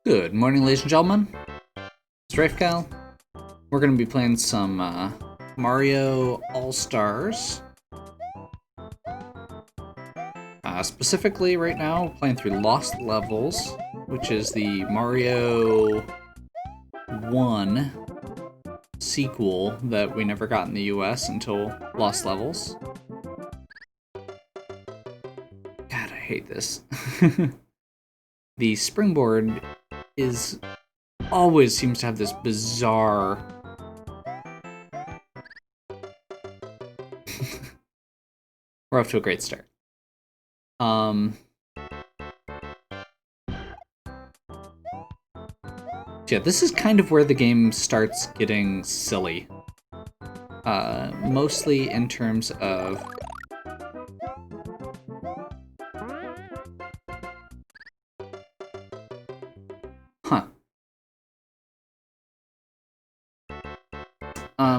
Good morning, ladies and gentlemen. It's Rafecal. We're going to be playing some Mario All-Stars. Specifically, right now, playing through Lost Levels, which is the Mario 1 sequel that we never got in the US until Lost Levels. God, I hate this. The springboard always seems to have this bizarre we're off to a great start. Yeah, this is kind of where the game starts getting silly. Mostly in terms of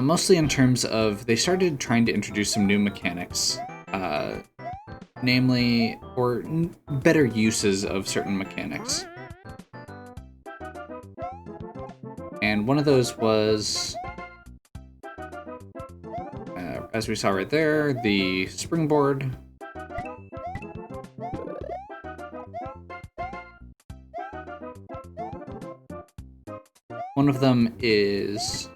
mostly in terms of they started trying to introduce some new mechanics, namely, or better uses of certain mechanics. And one of those was, as we saw right there, the springboard. One of them is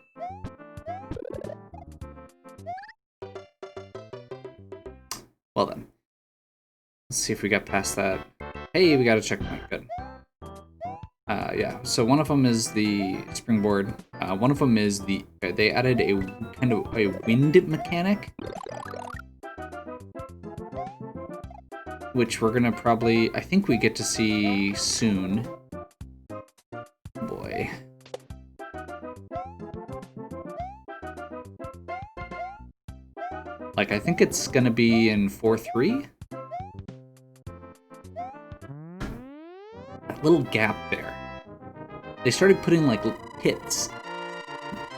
well then. Let's see if we got past that. Hey, we got a checkpoint. Good. Yeah, so one of them is the springboard. One of them is they added a kind of a wind mechanic, which we're gonna I think we get to see soon. Boy. Like, I think it's gonna be in 4-3? That little gap there. They started putting, like, hits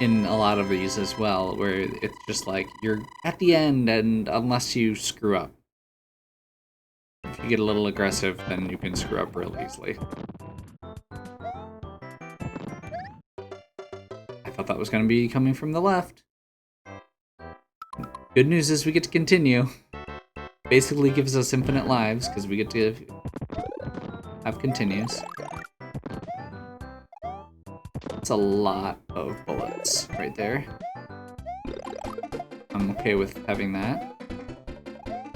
in a lot of these as well, where it's just like, you're at the end, and unless you screw up. If you get a little aggressive, then you can screw up real easily. I thought that was going to be coming from the left. Good news is we get to continue. Basically gives us infinite lives, because we get to have continues. That's a lot of bullets right there. I'm okay with having that. I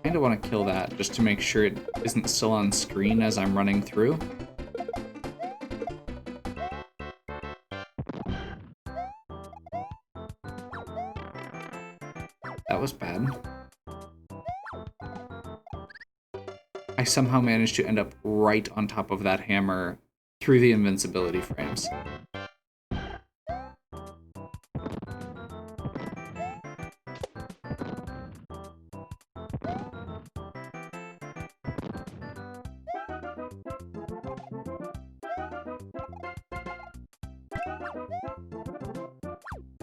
kinda want to kill that just to make sure it isn't still on screen as I'm running through. That was bad. I somehow managed to end up right on top of that hammer through the invincibility frames.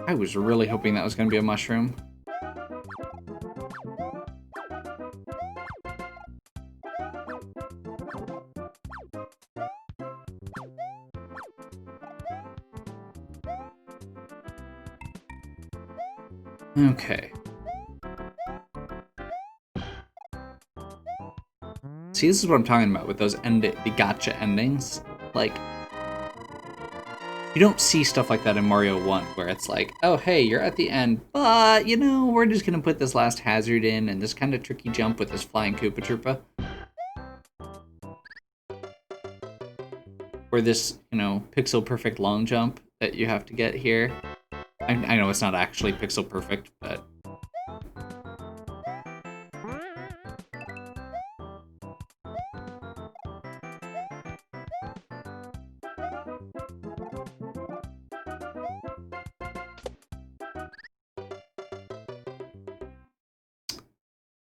I was really hoping that was going to be a mushroom. Okay. See, this is what I'm talking about with those the gotcha endings. Like, you don't see stuff like that in Mario 1, where it's like, oh, hey, you're at the end, but, you know, we're just gonna put this last hazard in and this kind of tricky jump with this flying Koopa Troopa. Or this, you know, pixel perfect long jump that you have to get here. I know it's not actually pixel perfect, but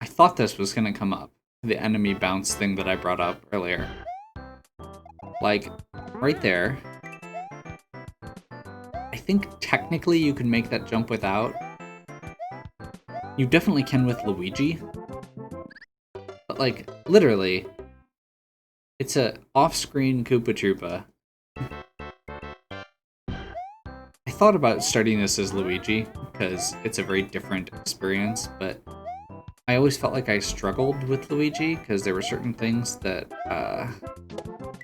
I thought this was gonna come up. The enemy bounce thing that I brought up earlier. Like, right there. I think technically you can make that jump without. You definitely can with Luigi. But, like, literally, It's a off-screen Koopa Troopa. I thought about starting this as Luigi, because it's a very different experience, but I always felt like I struggled with Luigi, because there were certain things that,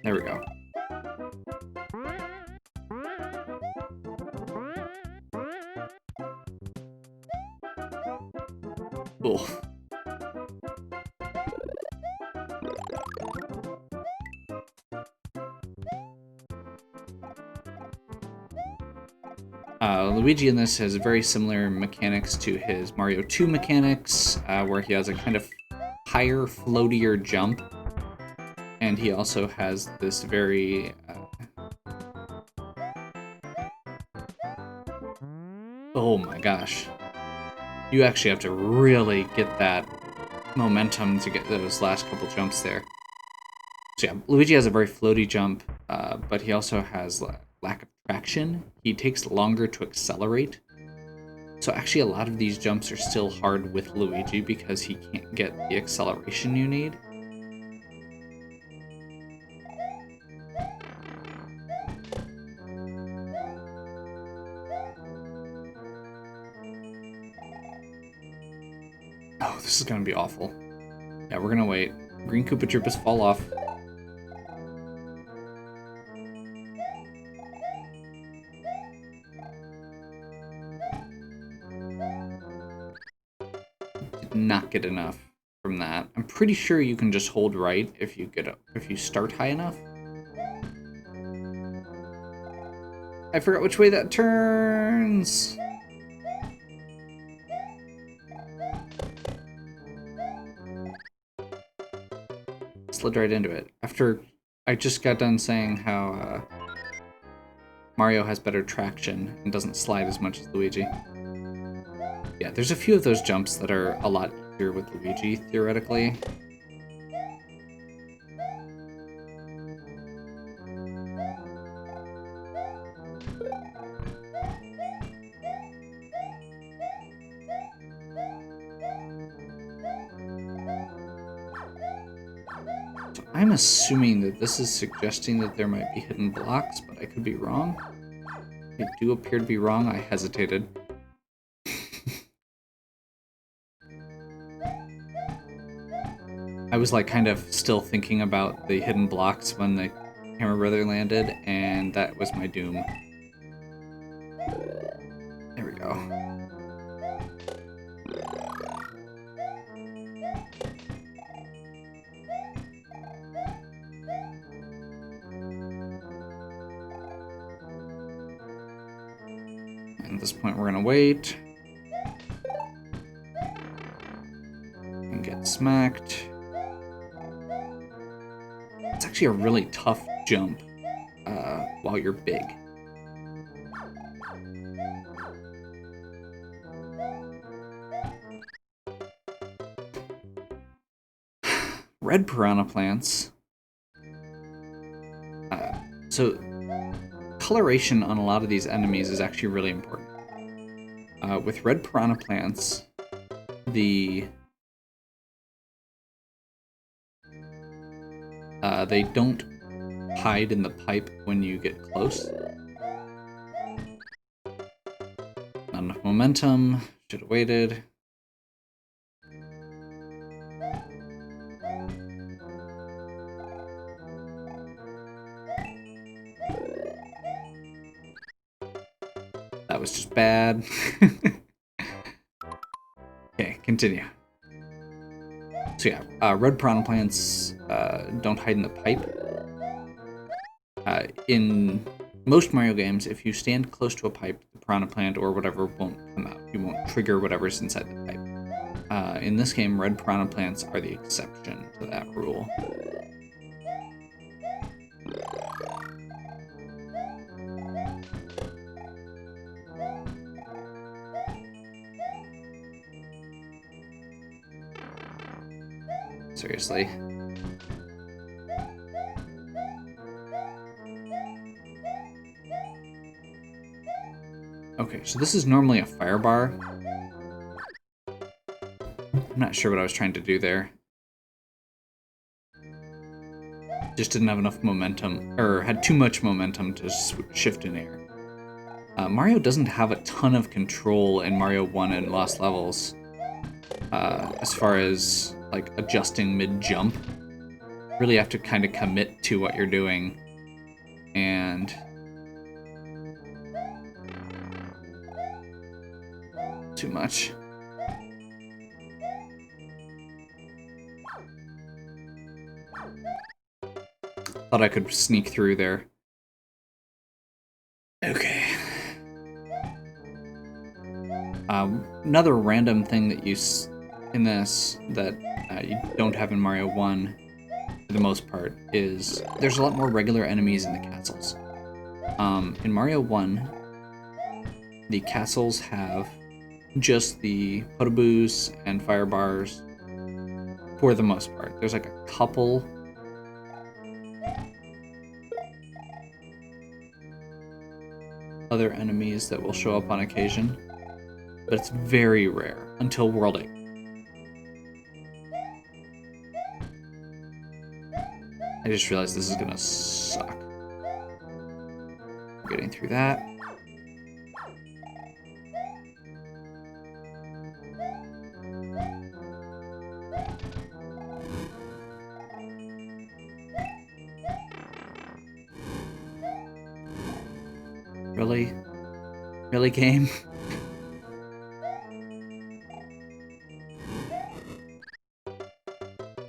there we go. Cool. Luigi in this has very similar mechanics to his Mario 2 mechanics, where he has a kind of higher, floatier jump, and he also has this very oh my gosh. You actually have to really get that momentum to get those last couple jumps there. So yeah, Luigi has a very floaty jump, but he also has lack of traction. He takes longer to accelerate. So actually a lot of these jumps are still hard with Luigi because he can't get the acceleration you need. Oh, this is gonna be awful. Yeah, we're gonna wait. Green Koopa Troopas fall off. Did not get enough from that. I'm pretty sure you can just hold right if you start high enough. I forgot which way that turns. Slid right into it. After I just got done saying how Mario has better traction and doesn't slide as much as Luigi. Yeah, there's a few of those jumps that are a lot easier with Luigi, theoretically. So I'm assuming that this is suggesting that there might be hidden blocks, but I could be wrong. They do appear to be wrong. I hesitated. I was like kind of still thinking about the hidden blocks when the Hammer Brother landed, and that was my doom. There we go. And at this point, we're gonna wait and get smacked. It's actually a really tough jump while you're big. Red piranha plants. So coloration on a lot of these enemies is actually really important. With red piranha plants, they don't hide in the pipe when you get close. Not enough momentum. Should have waited. That was just bad. Okay, continue. So yeah, red piranha plants don't hide in the pipe. In most Mario games, if you stand close to a pipe, the piranha plant or whatever won't come out. You won't trigger whatever's inside the pipe. In this game, red piranha plants are the exception to that rule. Seriously. Okay, so this is normally a fire bar. I'm not sure what I was trying to do there. just didn't have enough momentum, or had too much momentum to shift in air. Mario doesn't have a ton of control in Mario 1 and Lost Levels, as far as like adjusting mid-jump. Really have to kind of commit to what you're doing, and too much. Thought I could sneak through there. Okay. Another random thing that you in this that you don't have in Mario 1, for the most part, is there's a lot more regular enemies in the castles. In Mario 1, the castles have just the Podoboos and fire bars for the most part. There's like a couple other enemies that will show up on occasion, but it's very rare until World 8. I just realized this is gonna suck. Getting through that. Really? Really, game?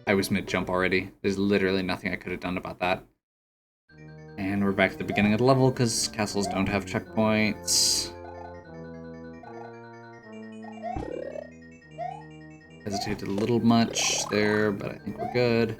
I was mid-jump already. There's literally nothing I could have done about that. And we're back at the beginning of the level because castles don't have checkpoints. Hesitated a little much there, but I think we're good.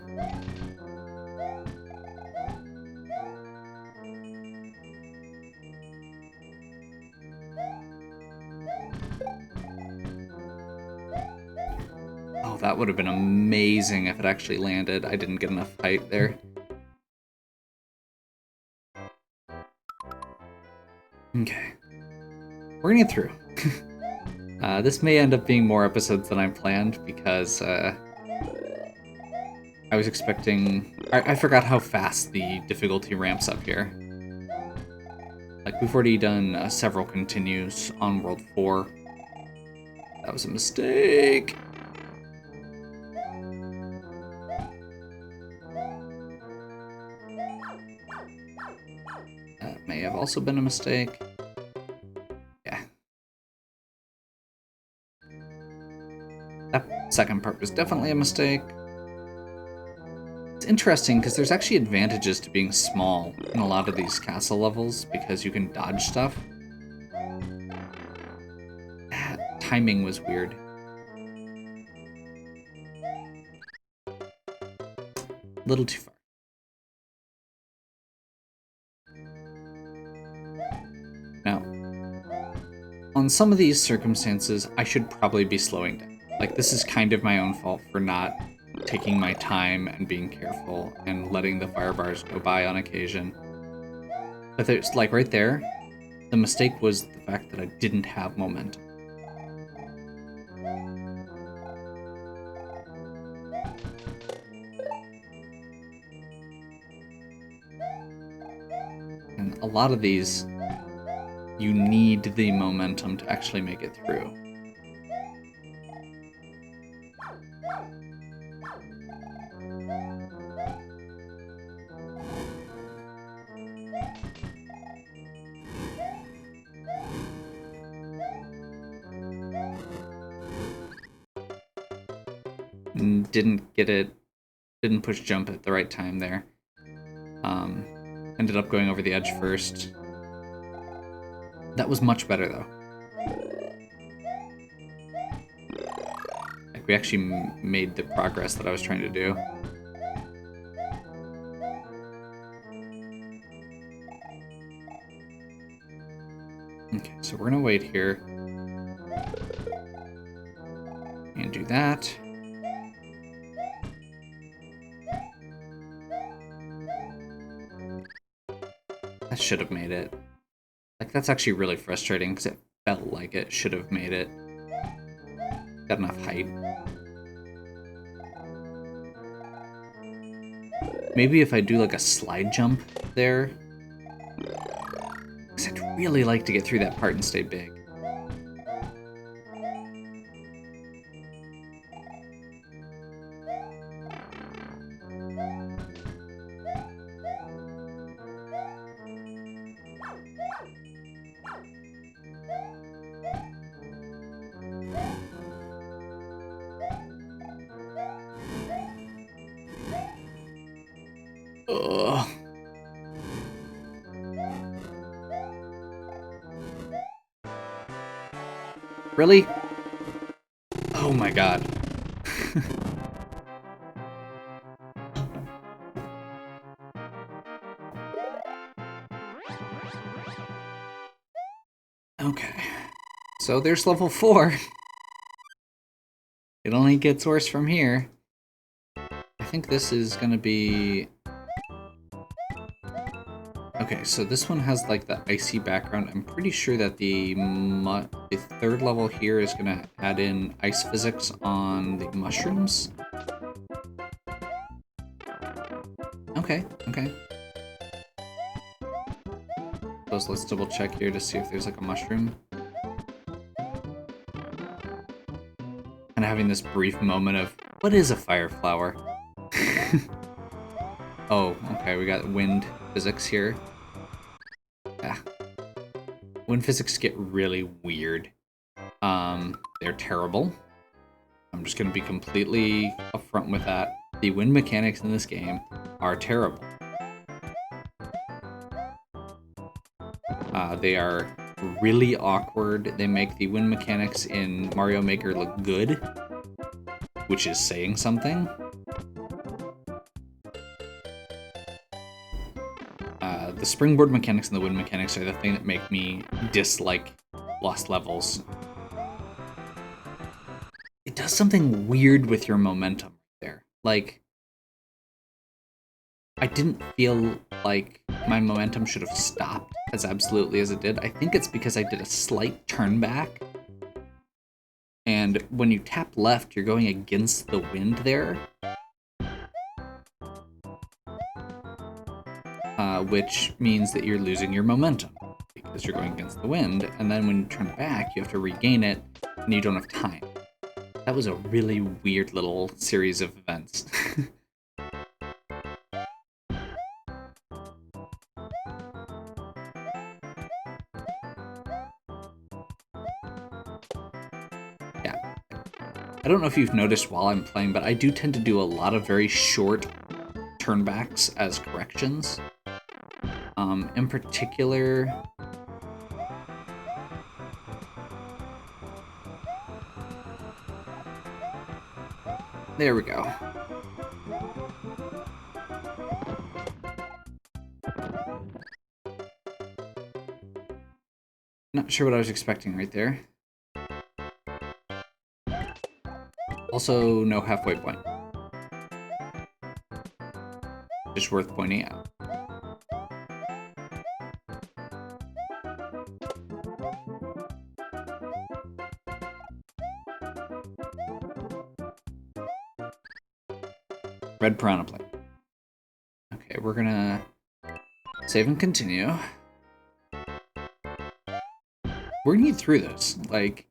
Oh, that would have been amazing if it actually landed. I didn't get enough height there. Okay. We're gonna get through. This may end up being more episodes than I planned because I was expecting... I forgot how fast the difficulty ramps up here. Like, we've already done several continues on World 4. That was a mistake. That may have also been a mistake. Yeah. That second part was definitely a mistake. It's interesting because there's actually advantages to being small in a lot of these castle levels because you can dodge stuff. That timing was weird. A little too far. Now, on some of these circumstances, I should probably be slowing down. Like, this is kind of my own fault for not taking my time and being careful and letting the fire bars go by on occasion. But there's, like, right there, the mistake was the fact that I didn't have momentum. And a lot of these, you need the momentum to actually make it through. Didn't push jump at the right time there. Ended up going over the edge first. That was much better though. Like, we actually made the progress that I was trying to do. Okay, so we're gonna wait here. And do that. That should have made it. Like, that's actually really frustrating because it felt like it should have made it. Got enough height. Maybe if I do like a slide jump there. Because I'd really like to get through that part and stay big. Ugh. Really? Oh my god. Okay. So there's level 4. It only gets worse from here. I think this is gonna be... Okay, so this one has like the icy background. I'm pretty sure that the third level here is gonna add in ice physics on the mushrooms. Okay, okay. So let's double check here to see if there's like a mushroom. And having this brief moment of, what is a fire flower? Oh, okay, we got wind physics here. Yeah. Wind physics get really weird. They're terrible. I'm just gonna be completely upfront with that. The wind mechanics in this game are terrible. They are really awkward. They make the wind mechanics in Mario Maker look good, which is saying something. The springboard mechanics and the wind mechanics are the thing that make me dislike Lost Levels. It does something weird with your momentum there. Like, I didn't feel like my momentum should have stopped as absolutely as it did. I think it's because I did a slight turn back. And when you tap left, you're going against the wind there. Which means that you're losing your momentum because you're going against the wind. And then when you turn back, you have to regain it, and you don't have time. That was a really weird little series of events. Yeah. I don't know if you've noticed while I'm playing, but I do tend to do a lot of very short turnbacks as corrections. In particular... There we go. Not sure what I was expecting right there. Also, no halfway point. Just worth pointing out. Red piranha plate. Okay, we're gonna save and continue. We're gonna get through this. Like,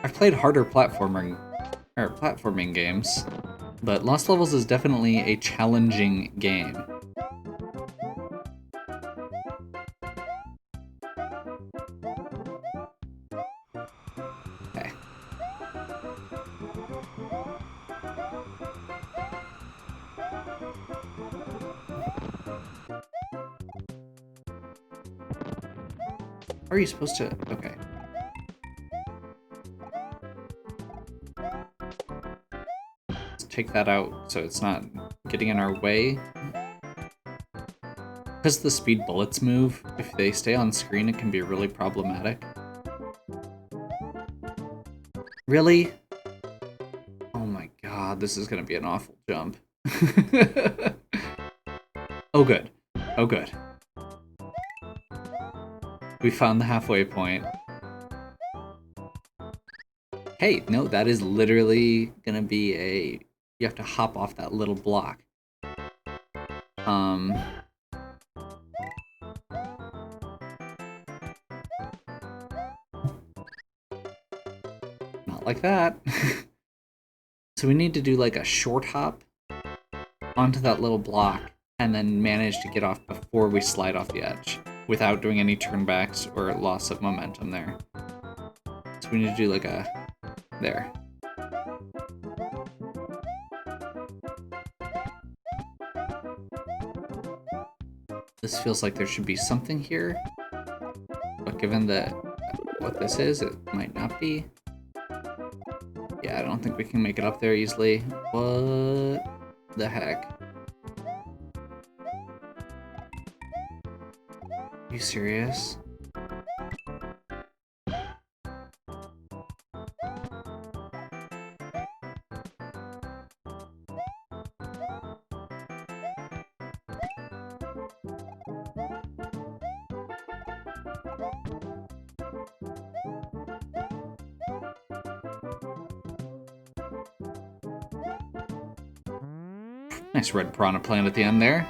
I've played harder platforming games, but Lost Levels is definitely a challenging game. Okay. How are you supposed to... Okay. Let's take that out so it's not getting in our way. Because the speed bullets move, if they stay on screen, it can be really problematic. Really? Oh my god, this is gonna be an awful jump. Oh good. Oh good. We found the halfway point. Hey, no, that is literally gonna be a... You have to hop off that little block. Um, not like that. So we need to do like a short hop onto that little block and then manage to get off before we slide off the edge without doing any turnbacks or loss of momentum there. So we need to do like a... there. This feels like there should be something here, but given that what this is, it might not be. Yeah, I don't think we can make it up there easily. What the heck? Are you serious? Nice red piranha plant at the end there.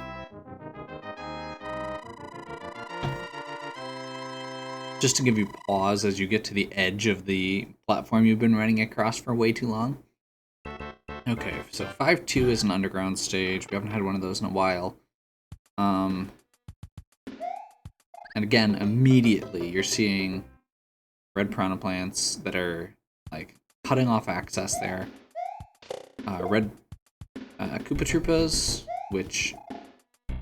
Just to give you pause as you get to the edge of the platform you've been running across for way too long. Okay, so 5-2 is an underground stage. We haven't had one of those in a while. And again, immediately you're seeing red piranha plants that are like cutting off access there. Red Koopa Troopas, which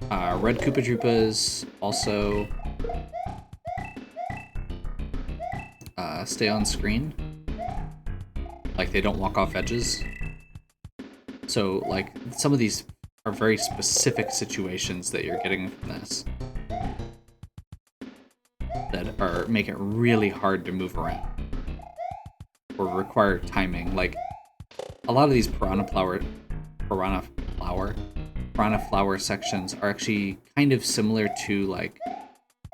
red Koopa Troopas also stay on screen. Like they don't walk off edges. So like some of these are very specific situations that you're getting from this that are make it really hard to move around or require timing. Like a lot of these piranha flower sections are actually kind of similar to like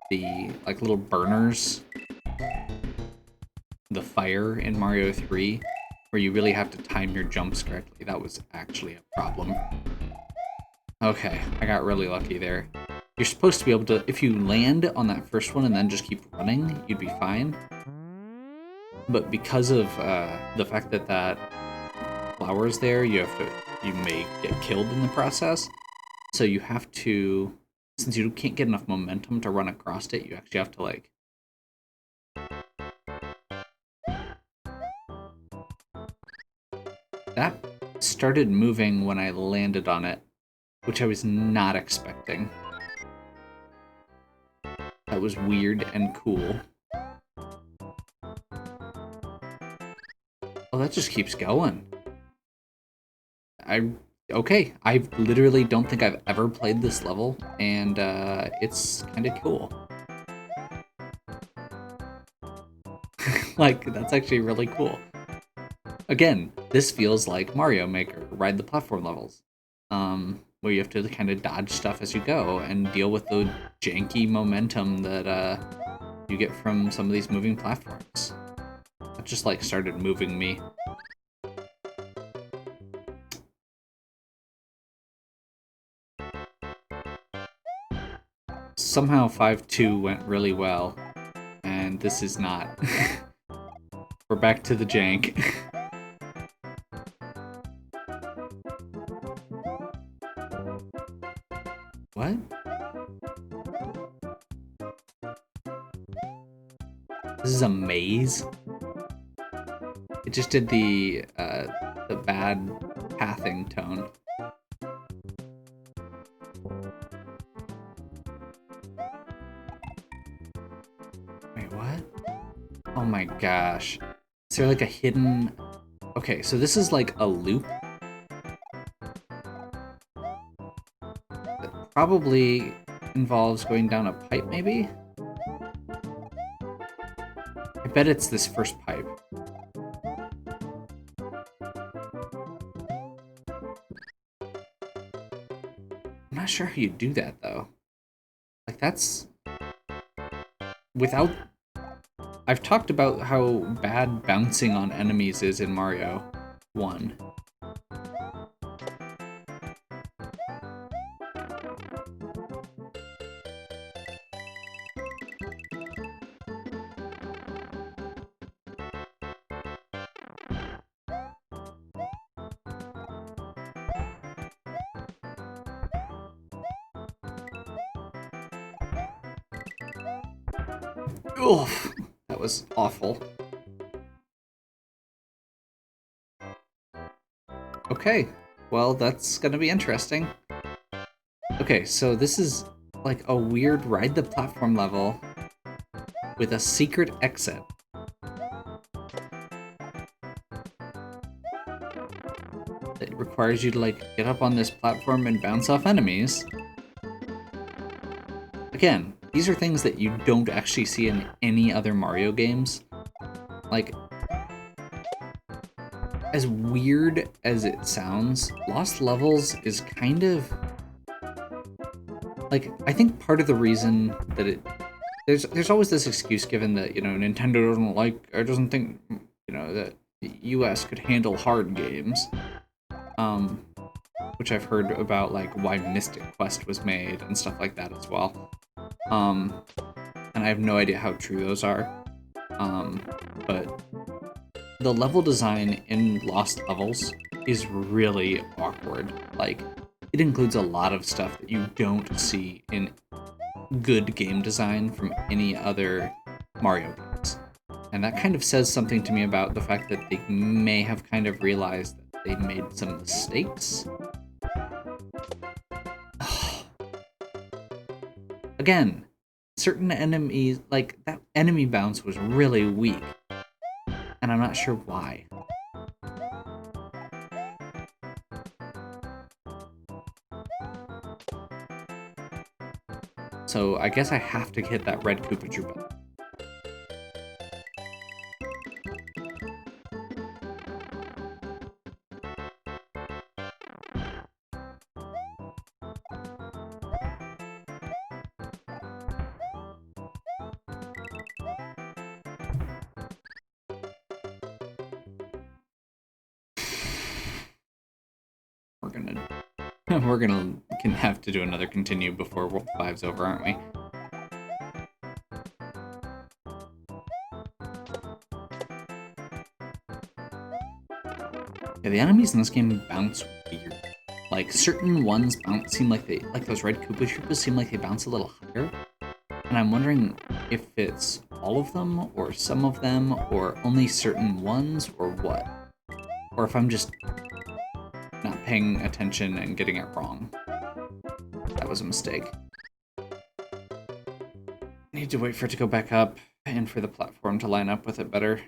the little burners, the fire in Mario 3, where you really have to time your jumps correctly. That was actually a problem. Okay, I got really lucky there. You're supposed to be able to, if you land on that first one and then just keep running, you'd be fine. But because of the fact that that flower is there, you may get killed in the process. So you have to, since you can't get enough momentum to run across it, you actually have to like that started moving when I landed on it, which I was not expecting. That was weird and cool. Oh, that just keeps going. Okay, I literally don't think I've ever played this level, and it's kind of cool. Like, that's actually really cool. Again, this feels like Mario Maker, Ride the Platform levels, where you have to kind of dodge stuff as you go and deal with the janky momentum that you get from some of these moving platforms. That just like started moving me. Somehow 5-2 went really well, and this is not. We're back to the jank. What? This is a maze? It just did the bad pathing tone. Wait, what? Oh my gosh. Is there like a hidden... Okay, so this is like a loop. That probably involves going down a pipe, maybe? I bet it's this first pipe. I'm not sure how you do that, though. Like, that's... Without... I've talked about how bad bouncing on enemies is in Mario 1. Oof, that was awful. Okay, well, that's gonna be interesting. Okay, so this is like a weird ride the platform level with a secret exit. It requires you to like get up on this platform and bounce off enemies. Again, these are things that you don't actually see in any other Mario games. Like, as weird as it sounds, Lost Levels is kind of like, I think part of the reason that there's always this excuse given that, you know, Nintendo doesn't like or doesn't think, you know, that the US could handle hard games. Which I've heard about, like why Mystic Quest was made and stuff like that as well. And I have no idea how true those are. But the level design in Lost Levels is really awkward. Like, it includes a lot of stuff that you don't see in good game design from any other Mario games. And that kind of says something to me about the fact that they may have kind of realized that they made some mistakes. Again, certain enemies, like that enemy bounce was really weak. And I'm not sure why. So I guess I have to hit that red Koopa Troopa. We're gonna have to do another continue before World 5's over, aren't we? Yeah, the enemies in this game bounce weird. Like, certain ones bounce seem like like those red Koopa Troopas seem like they bounce a little higher. And I'm wondering if it's all of them, or some of them, or only certain ones, or what. Or if I'm just not paying attention and getting it wrong. That was a mistake. Need to wait for it to go back up and for the platform to line up with it better.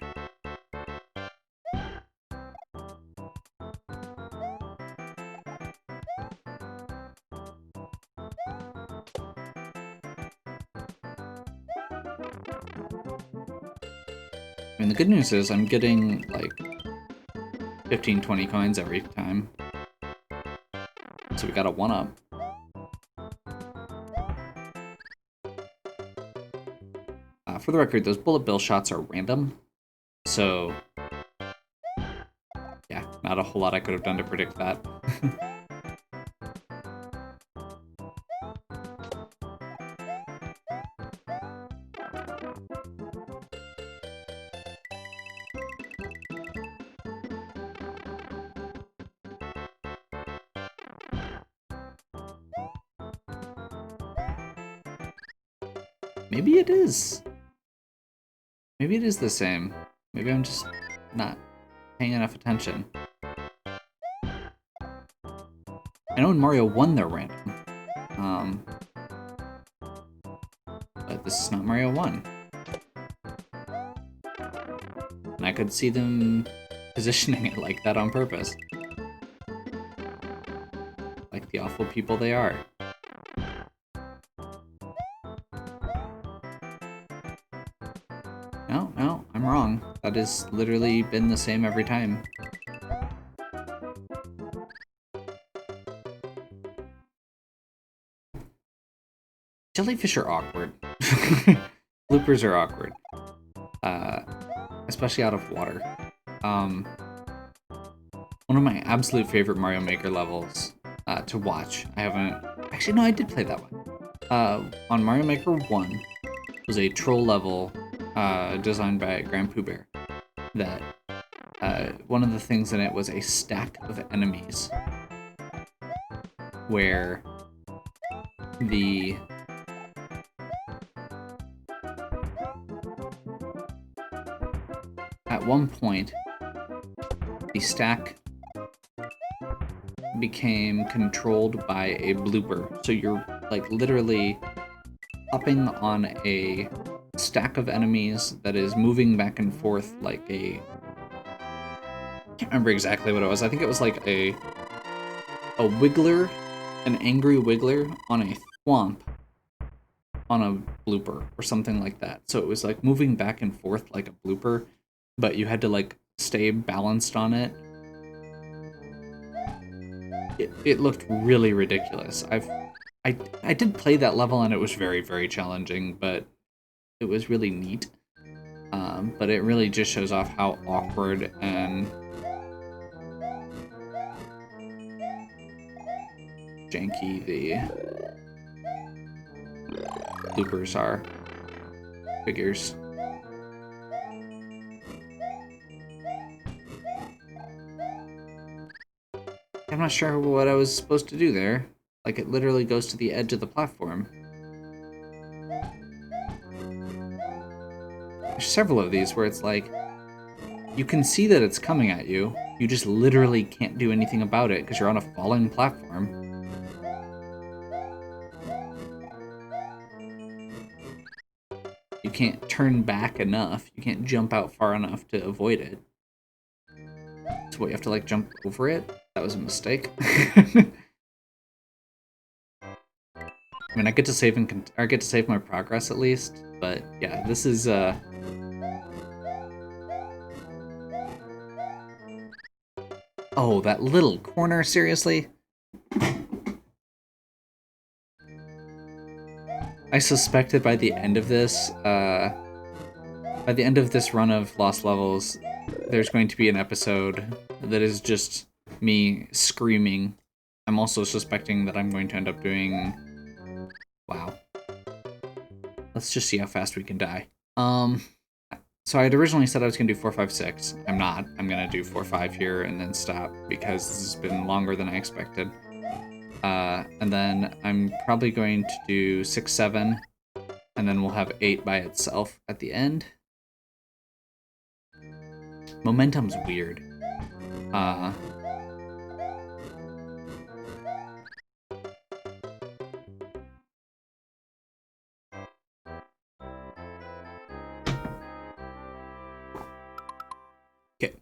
I mean, the good news is I'm getting like 15, 20 coins every time. So we got a 1-up. For the record, those bullet bill shots are random. So, yeah, not a whole lot I could have done to predict that. Maybe it is. Maybe it is the same. Maybe I'm just not paying enough attention. I know in Mario 1 they're random. But this is not Mario 1. And I could see them positioning it like that on purpose. Like the awful people they are. No, I'm wrong. That has literally been the same every time. Jellyfish are awkward. Bloopers are awkward. Especially out of water. One of my absolute favorite Mario Maker levels to watch. I haven't... Actually, no, I did play that one. On Mario Maker 1 was a troll level designed by Grand Pooh Bear. That one of the things in it was a stack of enemies where at one point, the stack became controlled by a blooper. So you're like literally hopping on a stack of enemies that is moving back and forth like a... I can't remember exactly what it was. I think it was like a wiggler, an angry wiggler on a thwomp on a blooper or something like that. So it was like moving back and forth like a blooper, but you had to like stay balanced on it. It looked really ridiculous. I did play that level and it was very, very challenging, but it was really neat. But it really just shows off how awkward and janky the bloopers are. Figures. I'm not sure what I was supposed to do there. Like, it literally goes to the edge of the platform. There's several of these where it's like, you can see that it's coming at you, you just literally can't do anything about it because you're on a falling platform. You can't turn back enough, you can't jump out far enough to avoid it. So what, you have to like jump over it? That was a mistake. I mean, I get to save I get to save my progress at least, but yeah, this is oh, that little corner, seriously? I suspect that by the end of this run of Lost Levels, there's going to be an episode that is just me screaming. I'm also suspecting that I'm going to end up doing... Wow. Let's just see how fast we can die. So I had originally said I was going to do 4, 5, 6. I'm not. I'm going to do 4, 5 here and then stop because this has been longer than I expected. And then I'm probably going to do 6, 7, and then we'll have 8 by itself at the end. Momentum's weird. Okay.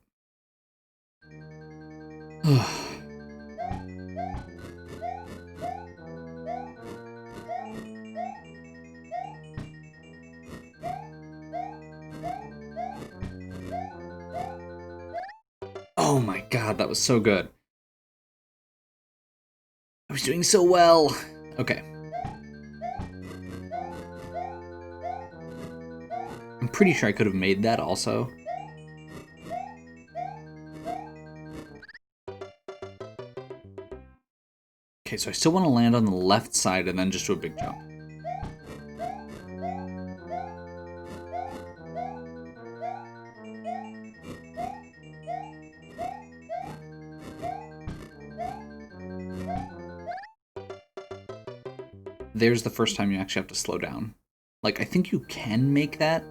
Oh my god, that was so good. I was doing so well. Okay. I'm pretty sure I could have made that also. Okay, so I still want to land on the left side and then just do a big jump. There's the first time you actually have to slow down. Like, I think you can make that.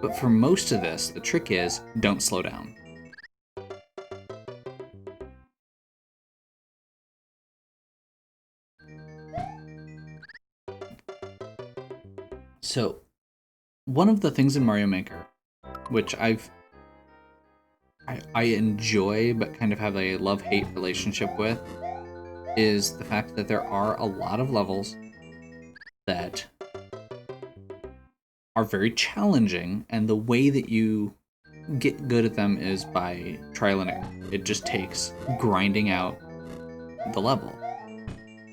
But for most of this, the trick is, don't slow down. So, one of the things in Mario Maker, which I enjoy but kind of have a love-hate relationship with, is the fact that there are a lot of levels that are very challenging, and the way that you get good at them is by trial and error. It just takes grinding out the level.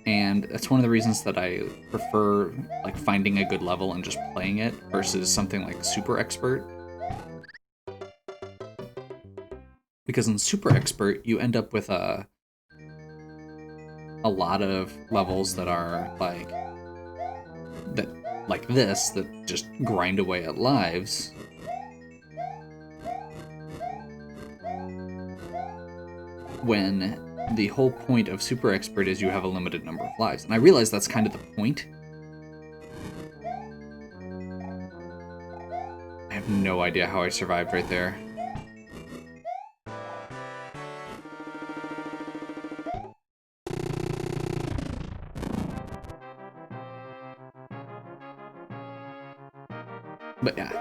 And that's one of the reasons that I prefer like finding a good level and just playing it versus something like Super Expert. Because in Super Expert, you end up with a lot of levels that are like this that just grind away at lives. When the whole point of Super Expert is you have a limited number of lives. And I realize that's kind of the point. no idea how I survived right there. But yeah,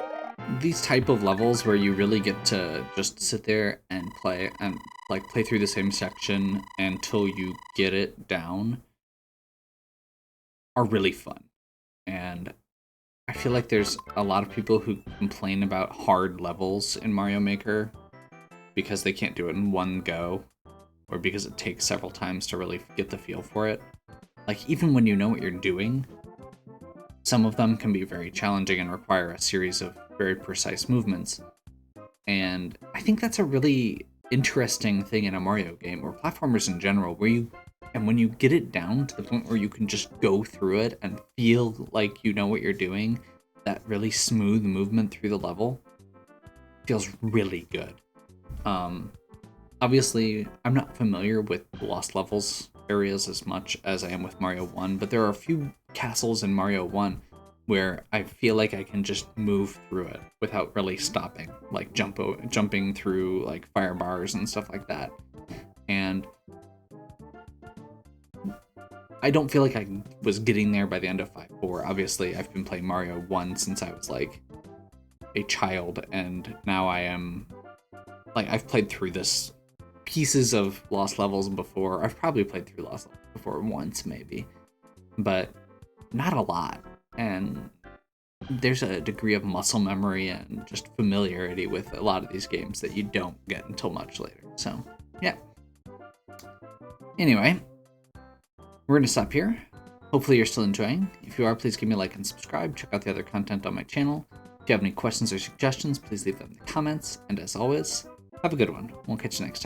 these type of levels where you really get to just sit there and play and like play through the same section until you get it down are really fun. And I feel like there's a lot of people who complain about hard levels in Mario Maker because they can't do it in one go, or because it takes several times to really get the feel for it. Like, even when you know what you're doing, some of them can be very challenging and require a series of very precise movements. And I think that's a really interesting thing in a Mario game, or platformers in general, when you get it down to the point where you can just go through it and feel like you know what you're doing, that really smooth movement through the level feels really good. Obviously, I'm not familiar with Lost Levels areas as much as I am with Mario 1, but there are a few castles in Mario 1 where I feel like I can just move through it without really stopping, like jumping through like fire bars and stuff like that. And I don't feel like I was getting there by the end of 5-4. Obviously, I've been playing Mario 1 since I was like a child, and now I am like, I've played through this pieces of Lost Levels before. I've probably played through Lost Levels before once, maybe, but not a lot. And there's a degree of muscle memory and just familiarity with a lot of these games that you don't get until much later. So, yeah. Anyway, we're going to stop here. Hopefully you're still enjoying. If you are, please give me a like and subscribe. Check out the other content on my channel. If you have any questions or suggestions, please leave them in the comments. And as always, have a good one. We'll catch you next time.